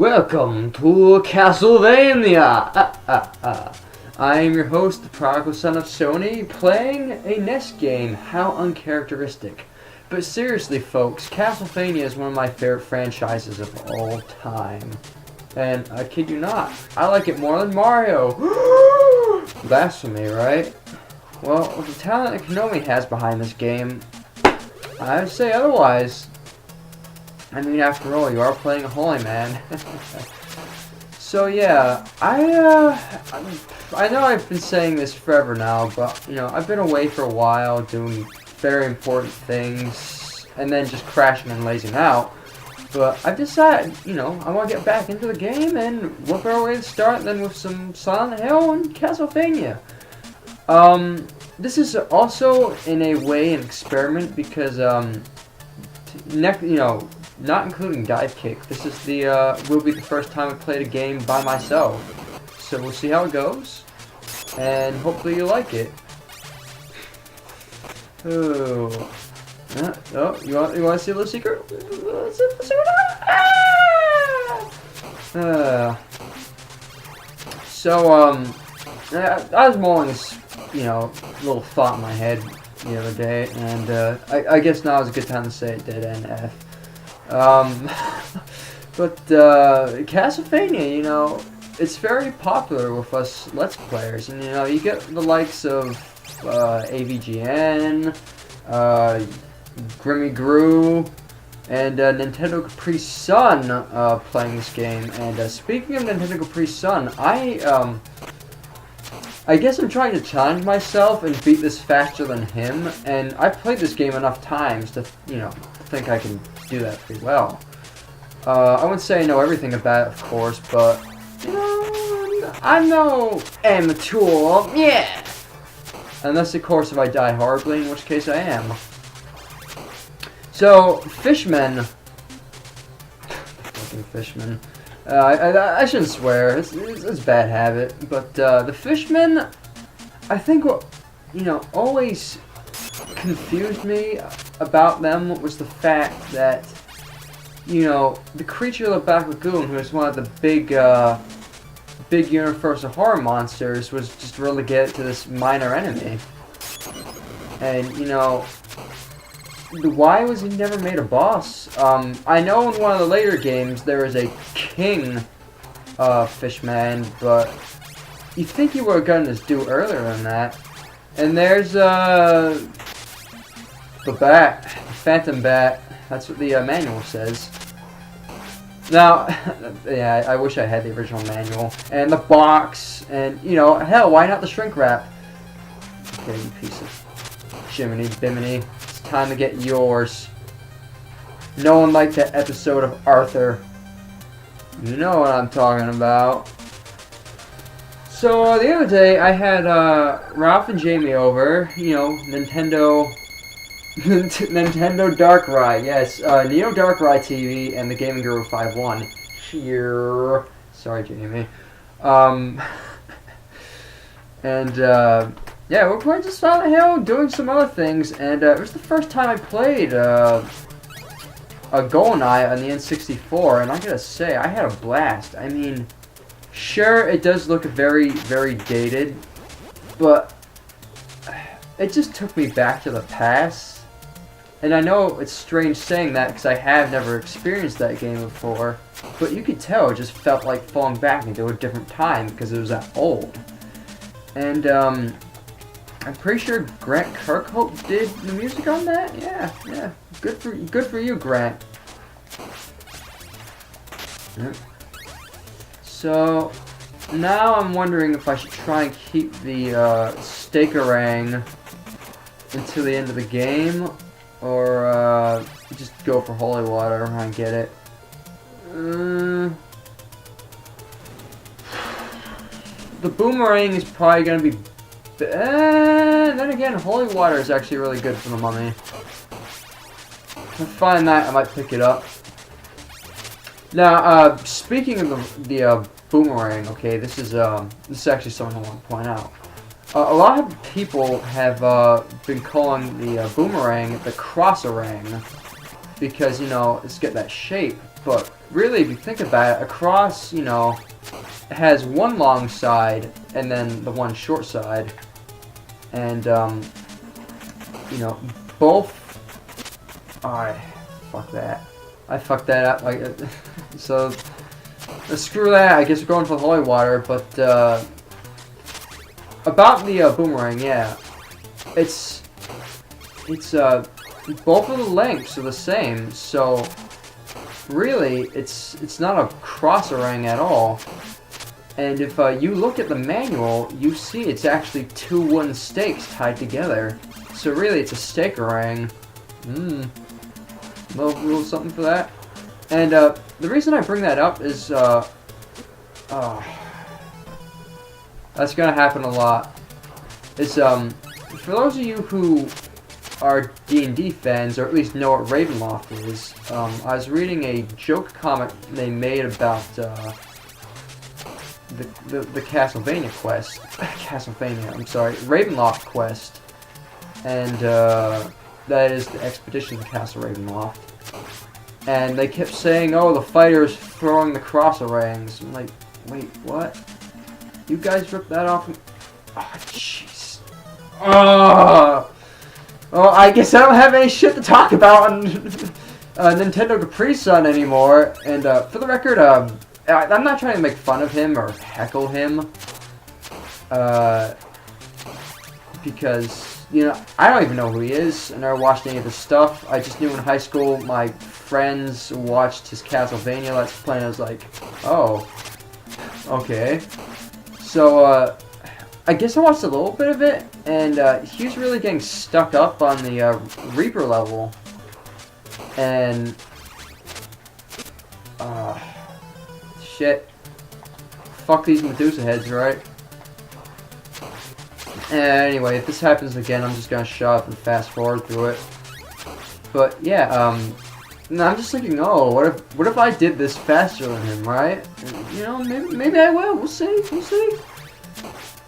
Welcome to Castlevania! I am your host, the Prodigal son of Sony, playing a NES game. How uncharacteristic. But seriously, folks, Castlevania is one of my favorite franchises of all time. And I kid you not, I like it more than Mario. Blasphemy, right? Well, with the talent that Konami has behind this game, I would say otherwise. I mean, after all, you are playing a holy man. So yeah, I know I've been saying this forever now, but I've been away for a while doing very important things, and then just crashing and lazing out. But I've decided, I want to get back into the game, and what better way to start than with some Silent Hill and Castlevania. This is also in a way an experiment because not including Dive Kick, this is will be the first time I played a game by myself. So we'll see how it goes, and hopefully you like it. Oh, you want to see a little secret? I was mulling this, little thought in my head the other day, and I guess now is a good time to say it, dead end F. But Castlevania, it's very popular with us Let's Players, and you get the likes of AVGN, Grimmy Grew, and Nintendo Capri Sun playing this game. And speaking of Nintendo Capri Sun, I guess I'm trying to challenge myself and beat this faster than him, and I've played this game enough times to, think I can do that pretty well. I wouldn't say I know everything about it, of course, but, I'm no amateur, yeah! Unless, of course, if I die horribly, in which case I am. So, Fishmen. Fucking Fishmen. I shouldn't swear, it's a bad habit, but the Fishmen, I think what, always confused me about them was the fact that, the creature of the Black Lagoon, who is one of the big universal horror monsters, was just relegated to this minor enemy. And, why was he never made a boss? I know in one of the later games there is a king fishman, but you think he would have gotten his due earlier than that. And there's the bat, the Phantom Bat. That's what the manual says. Now, yeah, I wish I had the original manual. And the box, and hell, why not the shrink wrap? Okay, you piece of Jiminy Bimini. Time to get yours. No one liked that episode of Arthur. You know what I'm talking about. So the other day I had Ralph and Jamie over. Nintendo Darkrai. Yes, Neo Darkrai TV and the Gaming Guru 5-1 here. Sorry, Jamie. Yeah, we're playing just Silent Hill, doing some other things, and it was the first time I played a GoldenEye on the N64, and I gotta say, I had a blast. I mean, sure, it does look very, very dated, but it just took me back to the past. And I know it's strange saying that because I have never experienced that game before, but you could tell it just felt like falling back into a different time because it was that old. And, I'm pretty sure Grant Kirkhope did the music on that. Yeah. Good for you, Grant. Yep. So now I'm wondering if I should try and keep the Stakerang until the end of the game, or just go for Holy Water and get it. The Boomerang is probably gonna be. Then again, Holy Water is actually really good for the mummy. If I find that, I might pick it up. Now, speaking of the Boomerang, okay, this is actually something I want to point out. A lot of people have been calling the Boomerang the Cross-a-rang because, it's got that shape. But really, if you think about it, a cross, you know, has one long side and then the one short side. And, you know, both... Alright, fuck that. I fucked that up. Like, so, screw that. I guess we're going for the holy water. But, about the boomerang, yeah. It's both of the lengths are the same, so really it's not a cross-orang at all. And if you look at the manual, you see it's actually two wooden stakes tied together. So really it's a stake-orang. Little something for that. And the reason I bring that up is that's gonna happen a lot. Is for those of you who are D&D fans, or at least know what Ravenloft is, I was reading a joke comic they made about the Castlevania quest. I'm sorry, Ravenloft quest, and that is the expedition to Castle Ravenloft. And they kept saying, "Oh, the fighter's throwing the cross-orangs." I'm like, wait, what? You guys ripped that off? Oh, jeez. Oh. Well, I guess I don't have any shit to talk about on Nintendo Capri Sun anymore. And for the record, I'm not trying to make fun of him or heckle him. Because, you know, I don't even know who he is. I never watched any of his stuff. I just knew in high school my friends watched his Castlevania Let's Play, and I was like, oh, okay. So, I guess I watched a little bit of it, and he was really getting stuck up on the Reaper level. And, shit. Fuck these Medusa heads, right? Anyway, if this happens again, I'm just gonna shut up and fast forward through it. But yeah, no, I'm just thinking, oh, what if I did this faster than him, right? And, you know, maybe I will. We'll see.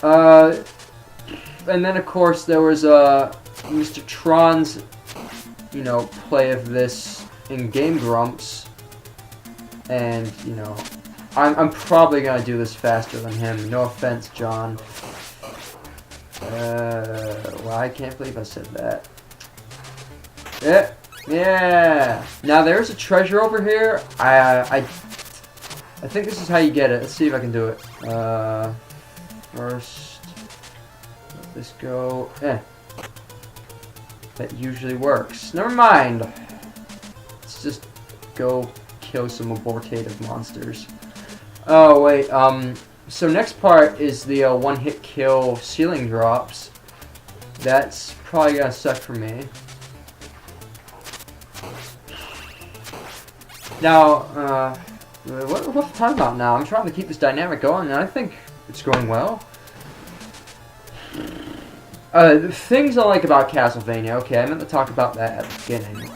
And then of course there was Mr. Tron's, you know, play of this in Game Grumps, and you know, I'm probably gonna do this faster than him. No offense, John. Well, I can't believe I said that. Yeah. Now there's a treasure over here. I think this is how you get it. Let's see if I can do it. First, let this go. That usually works. Never mind. Let's just go kill some abortative monsters. Oh wait. So next part is the one-hit kill ceiling drops. That's probably gonna suck for me. Now, what am I talking about now? I'm trying to keep this dynamic going, and I think it's going well. The things I like about Castlevania. Okay, I meant to talk about that at the beginning.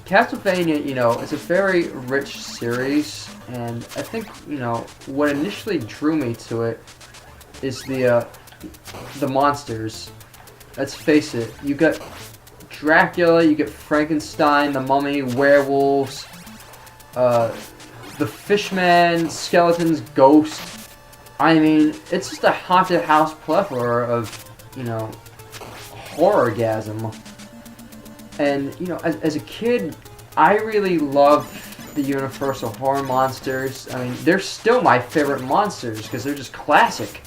Castlevania, you know, is a very rich series, and I think, you know, what initially drew me to it is the monsters. Let's face it, you got Dracula, you get Frankenstein, the Mummy, werewolves, the Fishman, skeletons, ghosts. I mean, it's just a haunted house plethora of, you know, horrorgasm. And, you know, as a kid, I really loved the Universal horror monsters. I mean, they're still my favorite monsters because they're just classic.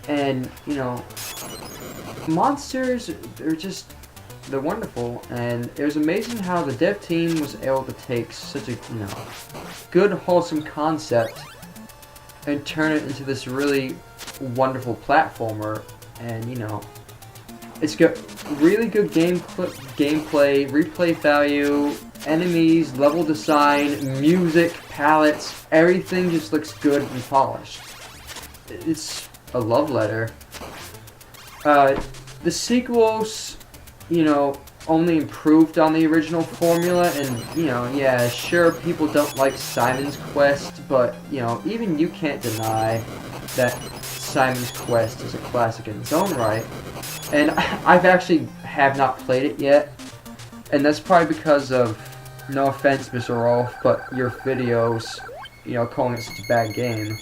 And, you know, monsters, they're wonderful. And it was amazing how the dev team was able to take such a, you know, good, wholesome concept and turn it into this really wonderful platformer. And, you know, it's got really good gameplay, replay value, enemies, level design, music, palettes, everything just looks good and polished. It's a love letter. The sequels, you know, only improved on the original formula, and, you know, yeah, sure, people don't like Simon's Quest, but, you know, even you can't deny that Simon's Quest is a classic in its own right. And I've actually have not played it yet, and that's probably because of No offense, Mr. Rolf, but your videos, you know, calling it such a bad game.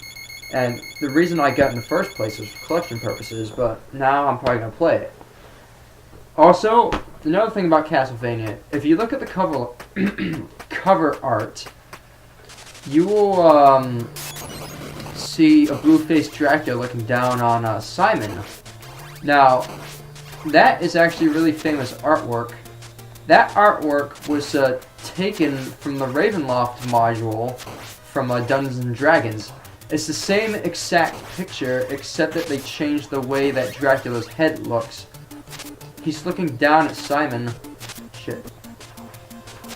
And the reason I got in the first place was for collection purposes, but now I'm probably going to play it. Also, another thing about Castlevania, if you look at the cover art, you will see a blue-faced Dracula looking down on Simon. Now, that is actually really famous artwork. That artwork was taken from the Ravenloft module from Dungeons and Dragons. It's the same exact picture, except that they changed the way that Dracula's head looks. He's looking down at Simon. Shit.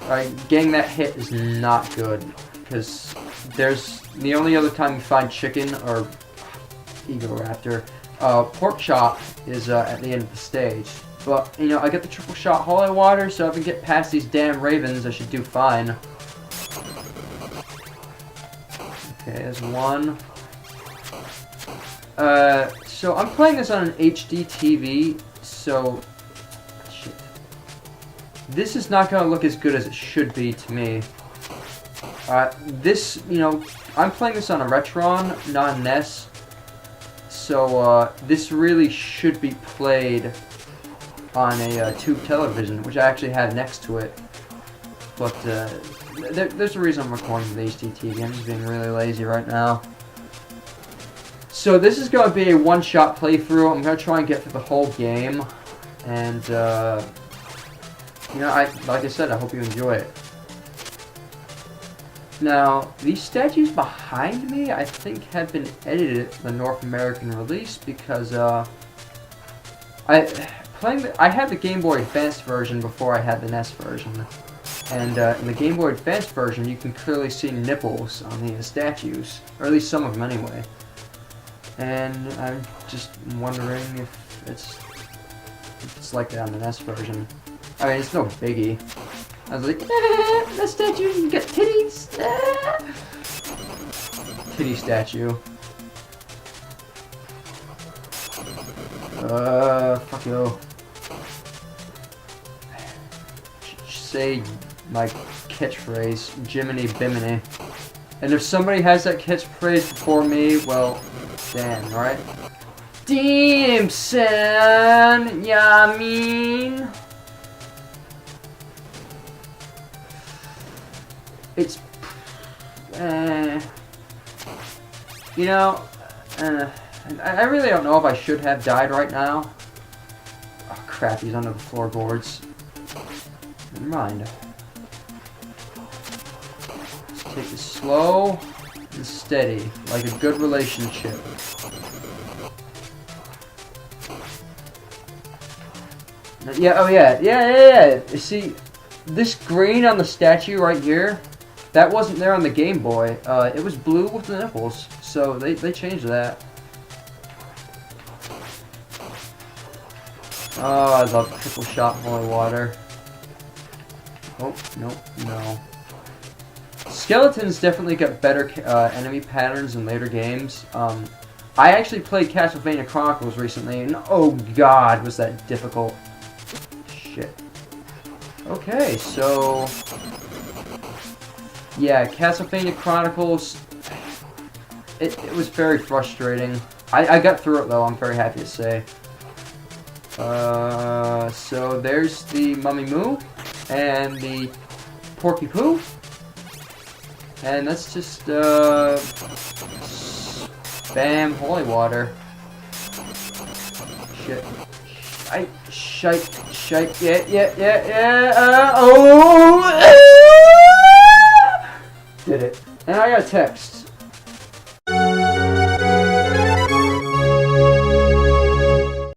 Alright, getting that hit is not good, because there's the only other time you find chicken or Egoraptor. Pork chop is at the end of the stage. But, you know, I get the triple shot holy water, so if I can get past these damn ravens, I should do fine. Okay, there's one. So I'm playing this on an HD TV, so... Shit. This is not gonna look as good as it should be to me. This, you know, I'm playing this on a Retron, not a NES. So, this really should be played on a tube television, which I actually have next to it. But, there's a reason I'm recording with HD TV. I'm just being really lazy right now. So this is going to be a one-shot playthrough. I'm going to try and get through the whole game. And, you know, like I said, I hope you enjoy it. Now, these statues behind me, I think, have been edited for the North American release because, I had the Game Boy Advance version before I had the NES version. And in the Game Boy Advance version, you can clearly see nipples on the statues. Or at least some of them anyway. And I'm just wondering if it's like that on the NES version. I mean, it's no biggie. I was like, that statue, you got titties. Titty statue. Fuck you. Say my catchphrase, Jiminy Bimini. And if somebody has that catchphrase before me, well, damn, right? Damn, son! Yeah, I mean... It's... you know... I really don't know if I should have died right now. Oh crap, he's under the floorboards. Never mind. Let's take it slow and steady, like a good relationship. Yeah, oh yeah. You see, this green on the statue right here, that wasn't there on the Game Boy. It was blue with the nipples, so they changed that. Oh, I love triple shot holy water. Oh, nope, no. Skeletons definitely got better enemy patterns in later games. I actually played Castlevania Chronicles recently, and oh god, was that difficult. Shit. Okay, so... Yeah, Castlevania Chronicles... It was very frustrating. I got through it, though, I'm very happy to say. So there's the Mummy Moo, and the Porky Poo. And let's just, spam holy water. Shite, yeah, oh! Did it. And I got a text.